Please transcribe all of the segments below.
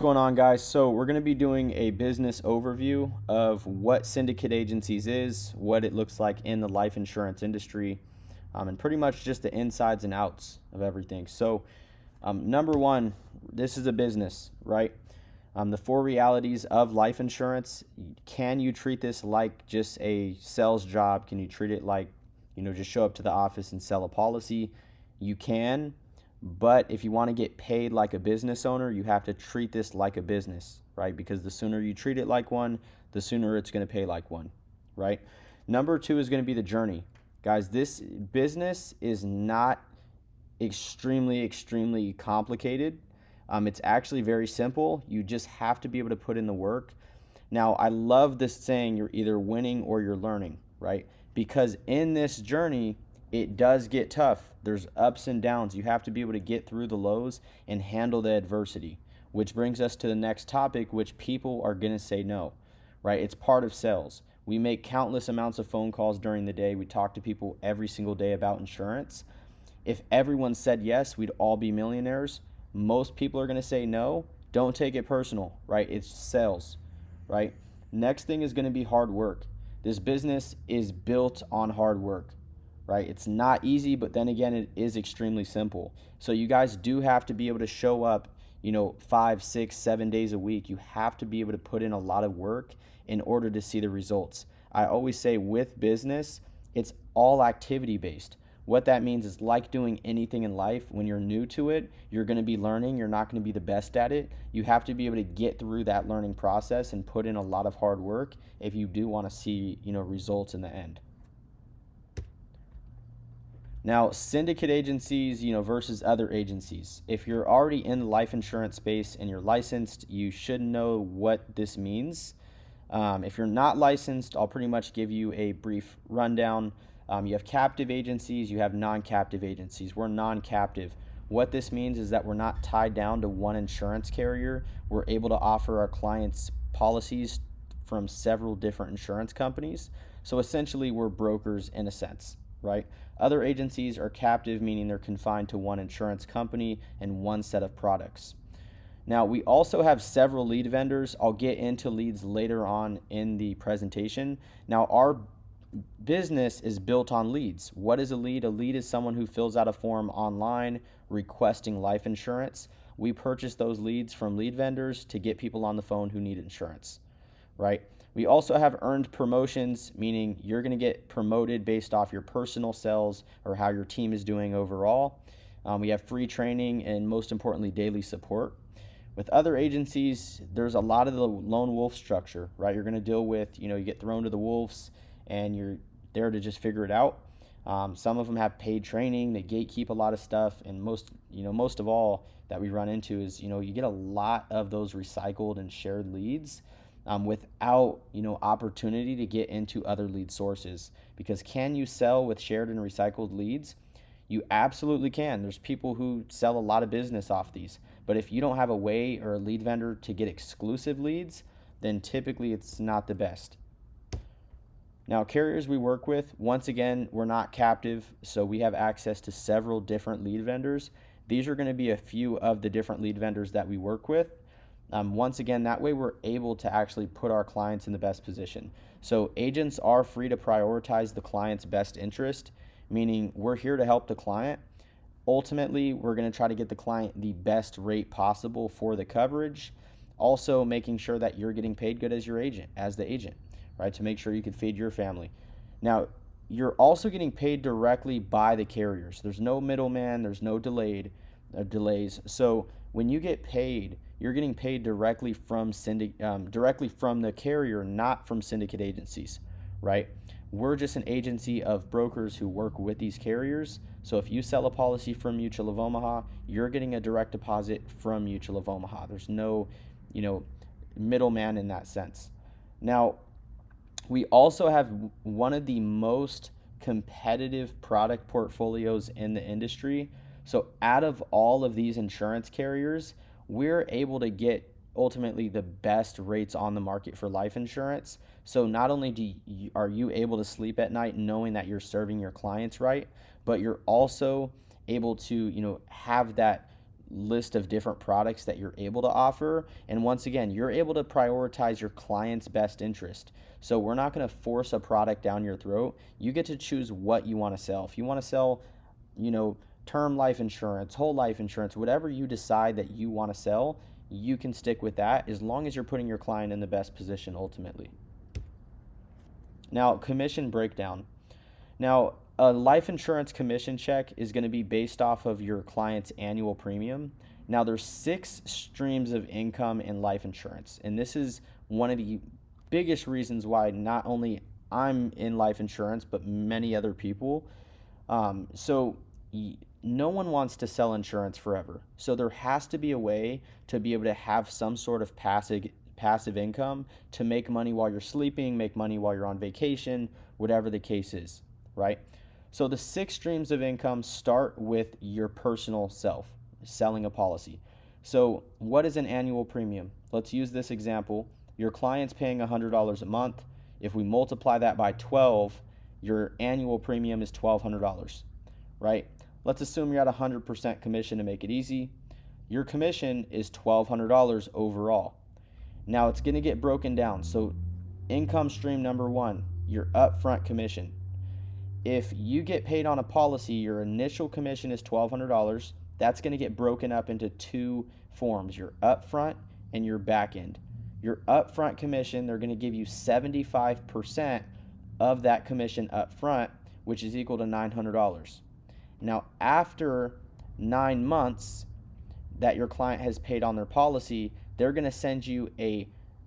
Going on, guys? So we're going to be doing a business overview of what Syndicate Agencies is, what it looks like in the life insurance industry, and pretty much just the insides and outs of everything. So number one, this is a business, right? The four realities of life insurance. Can you treat this like just a sales job? Can you treat it like, just show up to the office and sell a policy? You can, but if you want to get paid like a business owner, you have to treat this like a business, right? Because the sooner you treat it like one, the sooner it's going to pay like one, right? Number two is going to be the journey. Guys, this business is not extremely complicated. It's actually very simple. You just have to be able to put in the work. Now, I love this saying, you're either winning or you're learning, right? Because in this journey, it does get tough. There's ups and downs. You have to be able to get through the lows and handle the adversity, which brings us to the next topic, which people are going to say no, right? It's part of sales. We make countless amounts of phone calls during the day. We talk to people every single day about insurance. If everyone said yes, we'd all be millionaires. Most people are going to say no. Don't take it personal, right? It's sales, right? Next thing is going to be hard work. This business is built on hard work, right? It's not easy, but then again, it is extremely simple. So you guys do have to be able to show up, 5, 6, 7 days a week. You have to be able to put in a lot of work in order to see the results. I always say with business, it's all activity based. What that means is, like doing anything in life, when you're new to it, you're going to be learning. You're not going to be the best at it. You have to be able to get through that learning process and put in a lot of hard work if you do want to see, results in the end. Now, syndicate agencies, versus other agencies. If you're already in the life insurance space and you're licensed, you should know what this means. If you're not licensed, I'll pretty much give you a brief rundown. You have captive agencies, you have non-captive agencies. We're non-captive. What this means is that we're not tied down to one insurance carrier. We're able to offer our clients policies from several different insurance companies. So essentially, we're brokers in a sense, right? Other agencies are captive, meaning they're confined to one insurance company and one set of products. Now, we also have several lead vendors. I'll get into leads later on in the presentation. Now, our business is built on leads. What is a lead? A lead is someone who fills out a form online requesting life insurance. We purchase those leads from lead vendors to get people on the phone who need insurance, right? We also have earned promotions, meaning you're going to get promoted based off your personal sales or how your team is doing overall. We have free training and, most importantly, daily support. With other agencies, there's a lot of the lone wolf structure, right? You're going to deal with, you get thrown to the wolves and you're there to just figure it out. Some of them have paid training. They gatekeep a lot of stuff, and most of all that we run into is, you get a lot of those recycled and shared leads without, opportunity to get into other lead sources. Because can you sell with shared and recycled leads? You absolutely can. There's people who sell a lot of business off these. But if you don't have a way or a lead vendor to get exclusive leads, then typically it's not the best. Now, carriers we work with, once again, we're not captive, so we have access to several different lead vendors. These are going to be a few of the different lead vendors that we work with. Once again, that way we're able to actually put our clients in the best position. So agents are free to prioritize the client's best interest, meaning we're here to help the client. Ultimately, we're going to try to get the client the best rate possible for the coverage, also making sure that you're getting paid good as the agent, right, to make sure you can feed your family. Now, you're also getting paid directly by the carriers. There's no middleman, there's no delays. So when you get paid, you're getting paid directly from the carrier, not from syndicate agencies, right? We're just an agency of brokers who work with these carriers. So if you sell a policy from Mutual of Omaha, you're getting a direct deposit from Mutual of Omaha. There's no, middleman in that sense. Now, we also have one of the most competitive product portfolios in the industry. So out of all of these insurance carriers, we're able to get ultimately the best rates on the market for life insurance. So not only are you able to sleep at night knowing that you're serving your clients right, but you're also able to, have that list of different products that you're able to offer. And once again, you're able to prioritize your client's best interest. So we're not going to force a product down your throat. You get to choose what you want to sell. If you want to sell, you know, term life insurance, whole life insurance, whatever you decide that you want to sell, you can stick with that as long as you're putting your client in the best position ultimately. Now, commission breakdown. Now, a life insurance commission check is going to be based off of your client's annual premium. Now, there's 6 streams of income in life insurance, and this is one of the biggest reasons why not only I'm in life insurance, but many other people. So no one wants to sell insurance forever. So there has to be a way to be able to have some sort of passive income to make money while you're sleeping, make money while you're on vacation, whatever the case is, right? So the 6 streams of income start with your personal self, selling a policy. So what is an annual premium? Let's use this example. Your client's paying $100 a month. If we multiply that by 12, your annual premium is $1,200, right? Let's assume you're at 100% commission to make it easy. Your commission is $1,200 overall. Now it's going to get broken down. So income stream number 1, your upfront commission. If you get paid on a policy, your initial commission is $1,200. That's going to get broken up into 2 forms, your upfront and your back end. Your upfront commission, they're going to give you 75% of that commission upfront, which is equal to $900. Now, after 9 months that your client has paid on their policy, they're going to send you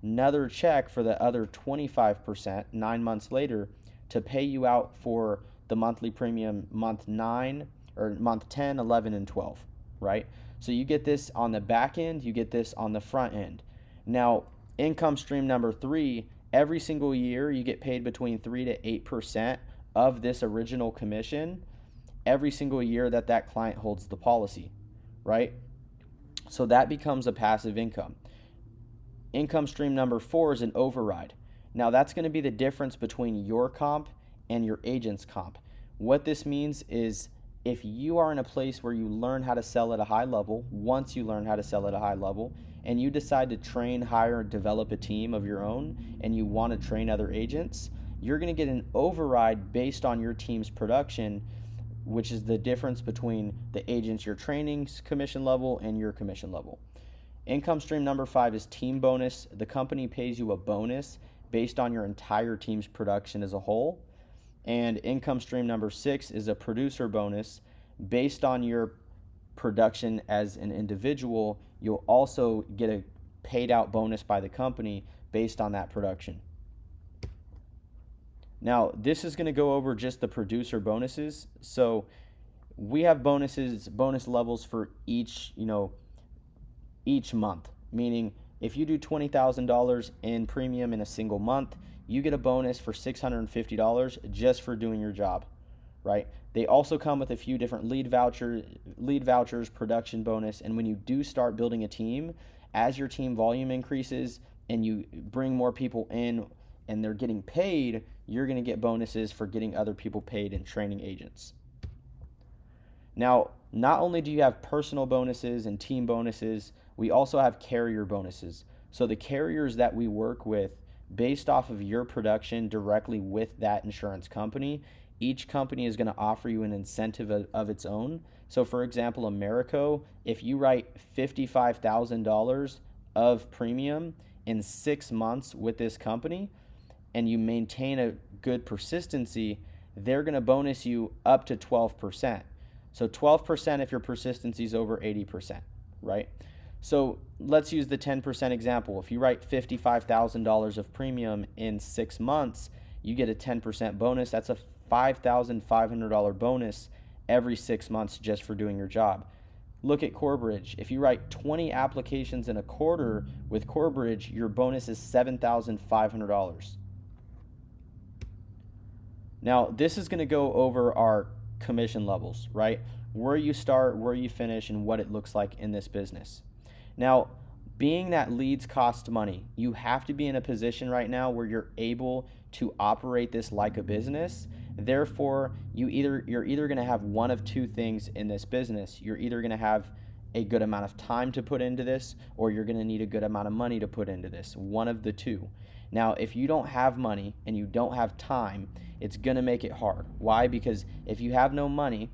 another check for the other 25% 9 months later to pay you out for the monthly premium month 9 or month 10, 11, and 12, right? So you get this on the back end, you get this on the front end. Now, income stream number 3, every single year you get paid between 3 to 8% of this original commission every single year that client holds the policy, right? So that becomes a passive income. Income stream number 4 is an override. Now that's going to be the difference between your comp and your agent's comp. What this means is if you are in a place where you learn how to sell at a high level, once you learn how to sell at a high level, and you decide to train, hire, and develop a team of your own, and you want to train other agents, you're going to get an override based on your team's production, which is the difference between the agents you're training's commission level and your commission level. Income stream number 5 is team bonus. The company pays you a bonus based on your entire team's production as a whole. And income stream number 6 is a producer bonus. Based on your production as an individual, you'll also get a paid out bonus by the company based on that production. Now, this is going to go over just the producer bonuses. So we have bonus levels for each month, meaning if you do $20,000 in premium in a single month, you get a bonus for $650 just for doing your job, right? They also come with a few different lead vouchers, production bonus, and when you do start building a team, as your team volume increases and you bring more people in and they're getting paid, you're going to get bonuses for getting other people paid and training agents. Now, not only do you have personal bonuses and team bonuses, we also have carrier bonuses. So the carriers that we work with, based off of your production directly with that insurance company, each company is going to offer you an incentive of its own. So for example, Americo, if you write $55,000 of premium in 6 months with this company and you maintain a good persistency, they're going to bonus you up to 12%. So 12% if your persistency is over 80%, right? So let's use the 10% example. If you write $55,000 of premium in 6 months, you get a 10% bonus. That's a $5,500 bonus every 6 months just for doing your job. Look at Corebridge. If you write 20 applications in a quarter with Corebridge, your bonus is $7,500. Now, this is going to go over our commission levels, right? Where you start, where you finish, and what it looks like in this business. Now, being that leads cost money, you have to be in a position right now where you're able to operate this like a business. Therefore, you're either going to have one of two things in this business. You're either going to have a good amount of time to put into this, or you're going to need a good amount of money to put into this. One of the two. Now, if you don't have money and you don't have time, it's going to make it hard. Why? Because if you have no money,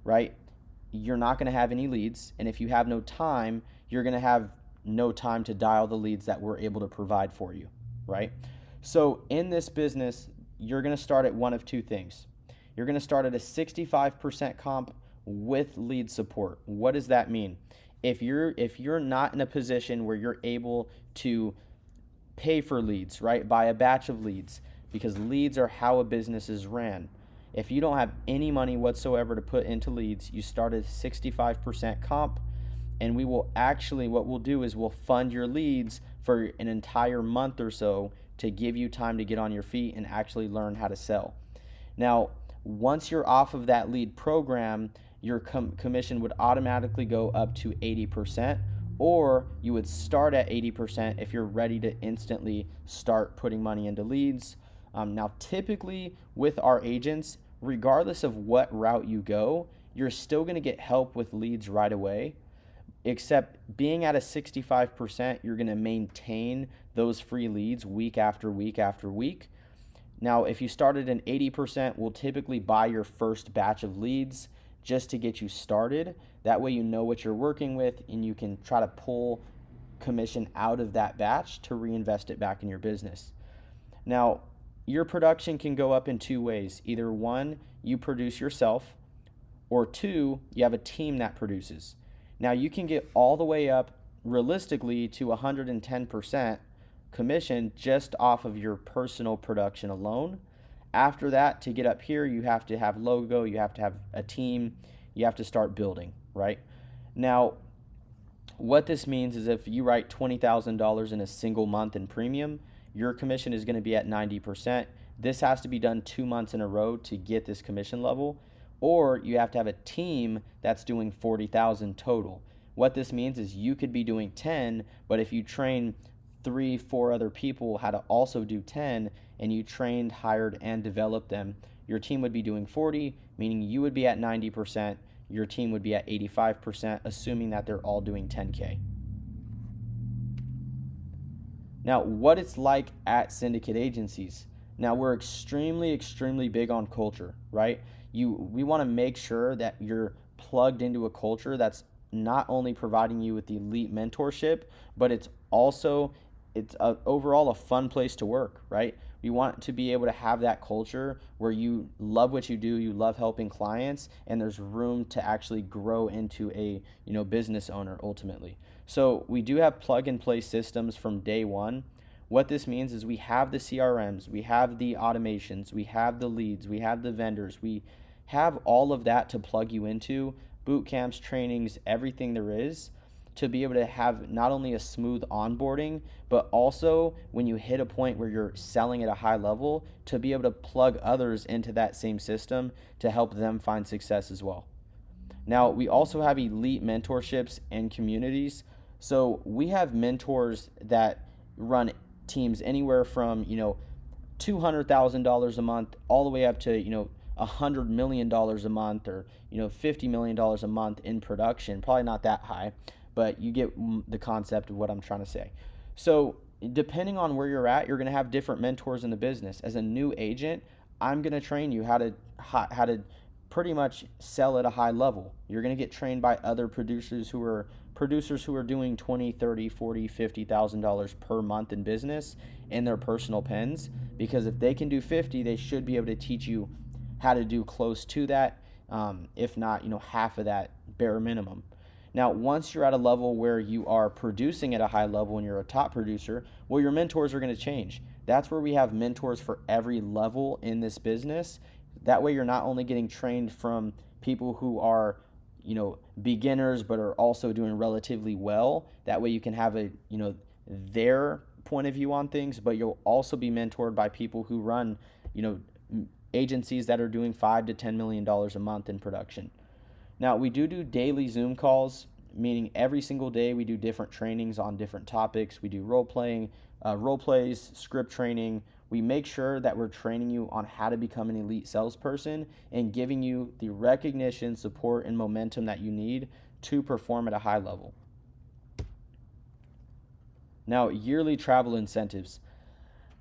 right, you're not going to have any leads. And if you have no time, you're going to have no time to dial the leads that we're able to provide for you, right? So in this business, you're going to start at one of two things. You're going to start at a 65% comp with lead support. What does that mean? If you're not in a position where you're able to pay for leads, right? Buy a batch of leads, because leads are how a business is ran. If you don't have any money whatsoever to put into leads, you start at 65% comp, and what we'll do is we'll fund your leads for an entire month or so to give you time to get on your feet and actually learn how to sell. Now, once you're off of that lead program, your commission would automatically go up to 80%, or you would start at 80% if you're ready to instantly start putting money into leads. Now, typically with our agents, regardless of what route you go, you're still going to get help with leads right away. Except being at a 65%, you're going to maintain those free leads week after week after week. Now, if you started at 80%, we'll typically buy your first batch of leads just to get you started. That way you know what you're working with, and you can try to pull commission out of that batch to reinvest it back in your business. Now, your production can go up in two ways. Either one, you produce yourself, or two, you have a team that produces. Now, you can get all the way up realistically to 110% commission just off of your personal production alone. After that, to get up here, you have to have logo, you have to have a team, you have to start building, right? Now, what this means is if you write $20,000 in a single month in premium, your commission is going to be at 90%. This has to be done 2 months in a row to get this commission level, or you have to have a team that's doing 40,000 total. What this means is you could be doing 10, but if you train 3-4 other people how to also do 10, and you trained, hired, and developed them, your team would be doing 40, meaning you would be at 90%, your team would be at 85%, assuming that they're all doing 10K. Now, what it's like at Syndicate Agencies. Now, we're extremely, extremely big on culture, right? We want to make sure that you're plugged into a culture that's not only providing you with the elite mentorship, but it's overall a fun place to work, right? We want to be able to have that culture where you love what you do, you love helping clients, and there's room to actually grow into a business owner ultimately. So we do have plug and play systems from day one. What this means is we have the CRMs, we have the automations, we have the leads, we have the vendors, we have all of that to plug you into, boot camps, trainings, everything there is, to be able to have not only a smooth onboarding, but also when you hit a point where you're selling at a high level, to be able to plug others into that same system to help them find success as well. Now, we also have elite mentorships and communities. So we have mentors that run teams anywhere from $200,000 a month all the way up to $100 million a month, or $50 million a month in production. Probably not that high, but you get the concept of what I'm trying to say. So depending on where you're at, you're going to have different mentors in the business. As a new agent, I'm going to train you how to pretty much sell at a high level. You're going to get trained by other producers who are doing $20, $30, $40, $50,000 per month in business in their personal pens, because if they can do 50, they should be able to teach you how to do close to that, if not half of that bare minimum. Now, once you're at a level where you are producing at a high level and you're a top producer, well, your mentors are going to change. That's where we have mentors for every level in this business. That way you're not only getting trained from people who are beginners but are also doing relatively well. That way you can have their point of view on things, but you'll also be mentored by people who run agencies that are doing $5 to $10 million a month in production. Now, we do daily Zoom calls, meaning every single day we do different trainings on different topics. We do role plays, script training. We make sure that we're training you on how to become an elite salesperson and giving you the recognition, support, and momentum that you need to perform at a high level. Now, yearly travel incentives.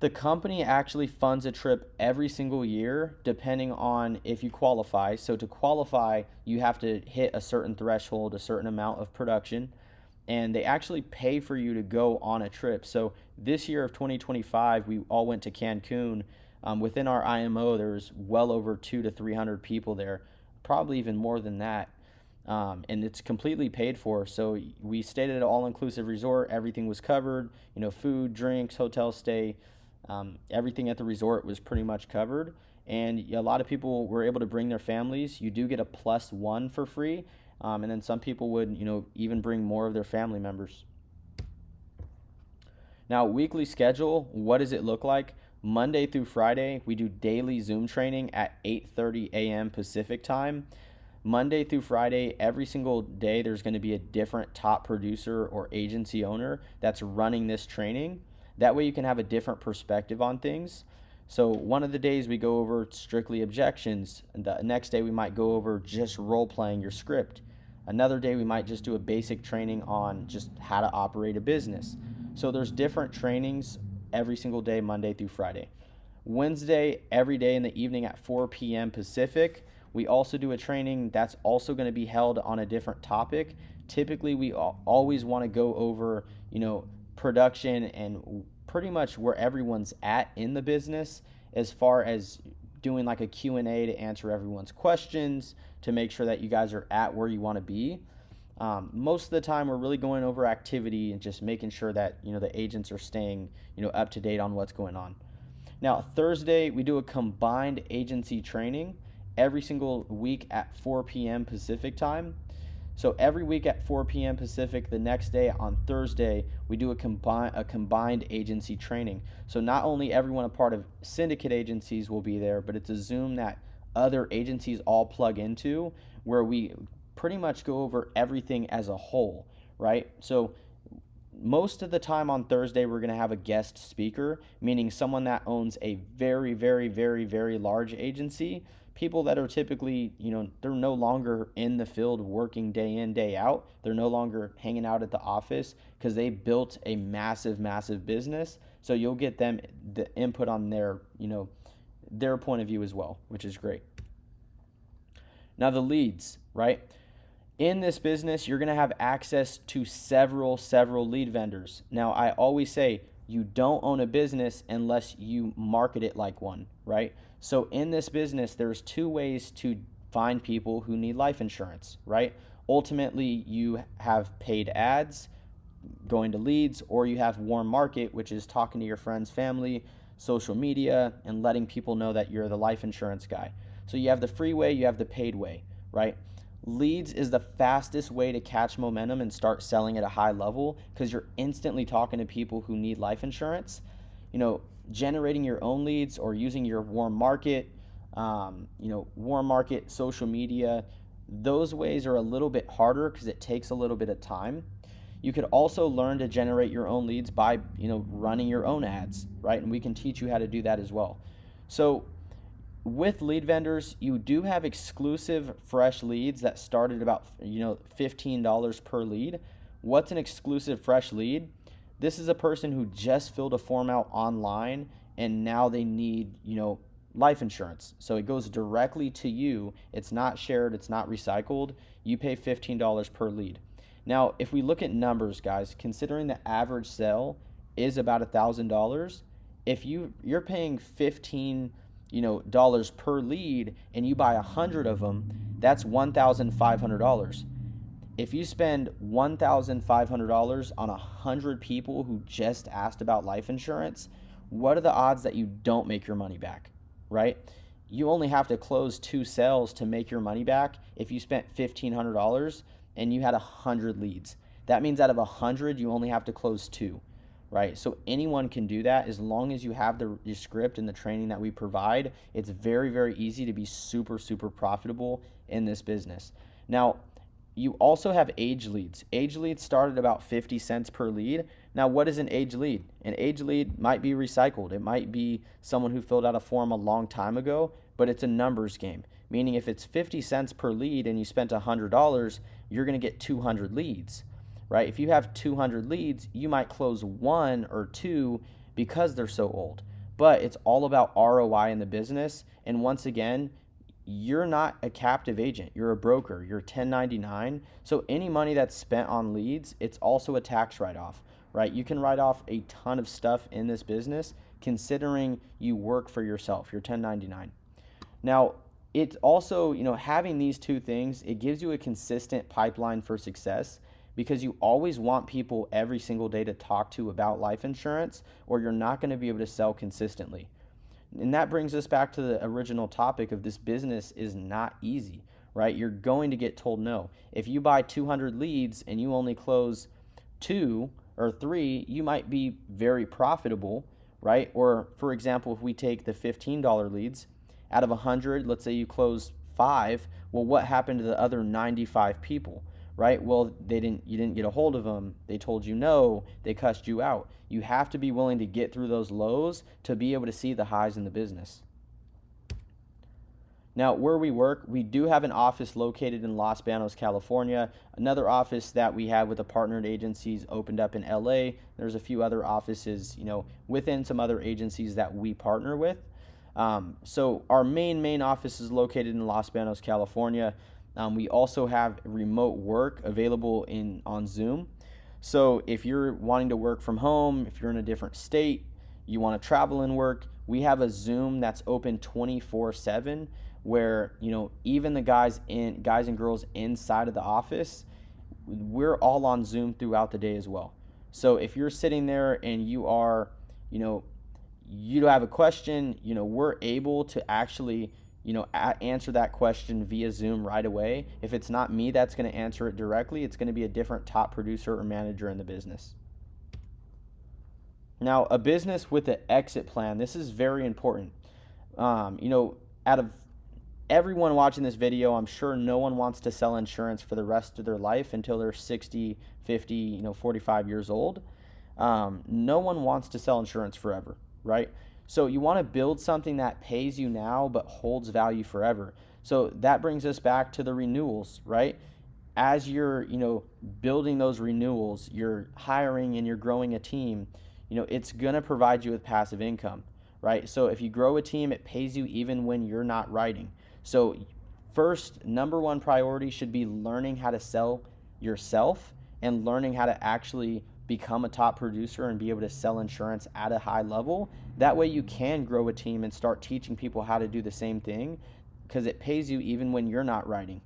The company actually funds a trip every single year depending on if you qualify. So to qualify, you have to hit a certain threshold, a certain amount of production, and they actually pay for you to go on a trip. So this year of 2025, we all went to Cancun. Within our IMO, there was well over 200 to 300 people there, probably even more than that. And it's completely paid for. So we stayed at an all-inclusive resort. Everything was covered. Food, drinks, hotel stay, everything at the resort was pretty much covered. And a lot of people were able to bring their families. You do get a +1 for free. And then some people would, even bring more of their family members. Now, weekly schedule, what does it look like? Monday through Friday, we do daily Zoom training at 8:30 a.m. Pacific time. Monday through Friday, every single day, there's going to be a different top producer or agency owner that's running this training. That way you can have a different perspective on things. So one of the days we go over strictly objections. The next day we might go over just role playing your script. Another day we might just do a basic training on just how to operate a business. So there's different trainings every single day, Monday through Friday. Wednesday, every day in the evening at 4 p.m. Pacific, we also do a training that's also going to be held on a different topic. Typically, we always want to go over, production and pretty much where everyone's at in the business, as far as doing like a Q&A to answer everyone's questions to make sure that you guys are at where you want to be. Most of the time we're really going over activity and just making sure that the agents are staying up to date on what's going on. Now, Thursday we do a combined agency training every single week at 4 p.m. Pacific time. So every week at 4 p.m. Pacific, the next day on Thursday, we do a combined agency training. So not only everyone a part of Syndicate Agencies will be there, but it's a Zoom that other agencies all plug into, where we pretty much go over everything as a whole, right? So most of the time on Thursday, we're going to have a guest speaker, meaning someone that owns a very, very, very, very large agency. People that are typically, they're no longer in the field working day in, day out. They're no longer hanging out at the office because they built a massive, massive business. So you'll get them the input on their point of view as well, which is great. Now the leads, right? In this business, you're going to have access to several lead vendors. Now, I always say you don't own a business unless you market it like one, right? So in this business, there's two ways to find people who need life insurance, right? Ultimately, you have paid ads, going to leads, or you have warm market, which is talking to your friends, family, social media, and letting people know that you're the life insurance guy. So you have the free way, you have the paid way, right? Leads is the fastest way to catch momentum and start selling at a high level because you're instantly talking to people who need life insurance. Generating your own leads or using your warm market, social media, those ways are a little bit harder because it takes a little bit of time. You could also learn to generate your own leads by, running your own ads, right? And we can teach you how to do that as well. So with lead vendors, you do have exclusive fresh leads that start at about, $15 per lead. What's an exclusive fresh lead? This is a person who just filled a form out online and now they need, life insurance. So it goes directly to you. It's not shared, it's not recycled. You pay $15 per lead. Now, if we look at numbers, guys, considering the average sale is about $1,000, if you're paying $15 per lead and you buy 100 of them, that's $1,500. If you spend $1,500 on 100 people who just asked about life insurance, what are the odds that you don't make your money back, right? You only have to close 2 sales to make your money back if you spent $1,500 and you had 100 leads. That means out of 100, you only have to close 2, right? So anyone can do that as long as you have the script and the training that we provide. It's very, very easy to be super, super profitable in this business. Now, you also have age leads. Age leads start at about 50 cents per lead. Now, what is an age lead? An age lead might be recycled. It might be someone who filled out a form a long time ago, but it's a numbers game. meaning if it's 50 cents per lead and you spent $100, you're going to get 200 leads, right? If you have 200 leads, you might close one or two because they're so old. But it's all about ROI in the business. And once again, you're not a captive agent. You're a broker. You're 1099. So any money that's spent on leads, it's also a tax write-off, right? You can write off a ton of stuff in this business considering you work for yourself. You're 1099. Now, it's also, having these two things, it gives you a consistent pipeline for success because you always want people every single day to talk to about life insurance, or you're not going to be able to sell consistently. And that brings us back to the original topic of this business is not easy, right? You're going to get told no. If you buy 200 leads and you only close 2 or 3, you might be very profitable, right? Or for example, if we take the $15 leads, out of 100, let's say you close 5, well, what happened to the other 95 people? Right? Well, you didn't get a hold of them. They told you no. They cussed you out. You have to be willing to get through those lows to be able to see the highs in the business. Now, where we work, we do have an office located in Los Banos, California. Another office that we have with the partnered agencies opened up in LA. There's a few other offices, within some other agencies that we partner with. So our main office is located in Los Banos, California. We also have remote work available on Zoom. So if you're wanting to work from home, if you're in a different state, you want to travel and work, we have a Zoom that's open 24/7 where, even the guys and girls inside of the office, we're all on Zoom throughout the day as well. So if you're sitting there and you are, you have a question, we're able to actually answer that question via Zoom right away. If it's not me that's going to answer it directly, it's going to be a different top producer or manager in the business. Now, a business with an exit plan, this is very important. Out of everyone watching this video, I'm sure no one wants to sell insurance for the rest of their life until they're 60, 50, 45 years old. No one wants to sell insurance forever, right? So you want to build something that pays you now but holds value forever. So that brings us back to the renewals, right? As you're, building those renewals, you're hiring and you're growing a team, it's going to provide you with passive income, right? So if you grow a team, it pays you even when you're not writing. So first, number one priority should be learning how to sell yourself and learning how to actually become a top producer and be able to sell insurance at a high level. That way you can grow a team and start teaching people how to do the same thing because it pays you even when you're not writing.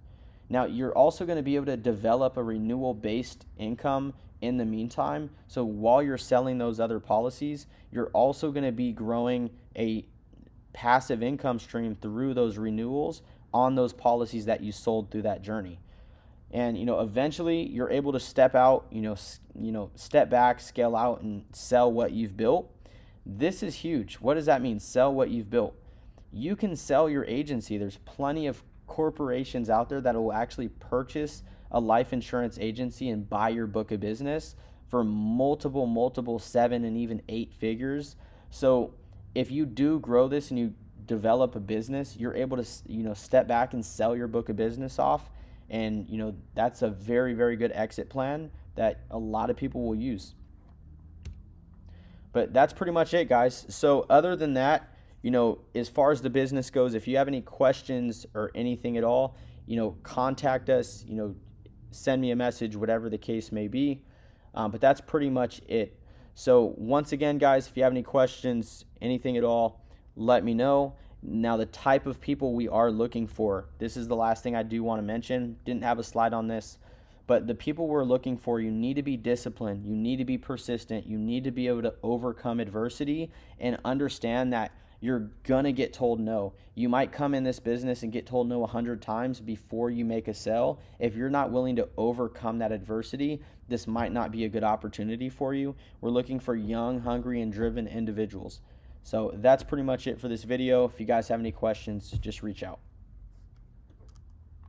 Now, you're also going to be able to develop a renewal-based income in the meantime. So while you're selling those other policies, you're also going to be growing a passive income stream through those renewals on those policies that you sold through that journey. And eventually you're able to step out, step back, scale out, and sell what you've built. This is huge. What does that mean? Sell what you've built. You can sell your agency. There's plenty of corporations out there that will actually purchase a life insurance agency and buy your book of business for multiple 7 and even 8 figures. So if you do grow this and you develop a business, you're able to step back and sell your book of business off. And that's a very, very good exit plan that a lot of people will use. But that's pretty much it, guys. So other than that, as far as the business goes, if you have any questions or anything at all, contact us, send me a message, whatever the case may be. But that's pretty much it. So once again, guys, if you have any questions, anything at all, let me know. Now, the type of people we are looking for, this is the last thing I do want to mention. Didn't have a slide on this, but the people we're looking for, you need to be disciplined. You need to be persistent. You need to be able to overcome adversity and understand that you're going to get told no. You might come in this business and get told no 100 times before you make a sale. If you're not willing to overcome that adversity, this might not be a good opportunity for you. We're looking for young, hungry, and driven individuals. So that's pretty much it for this video. If you guys have any questions, just reach out.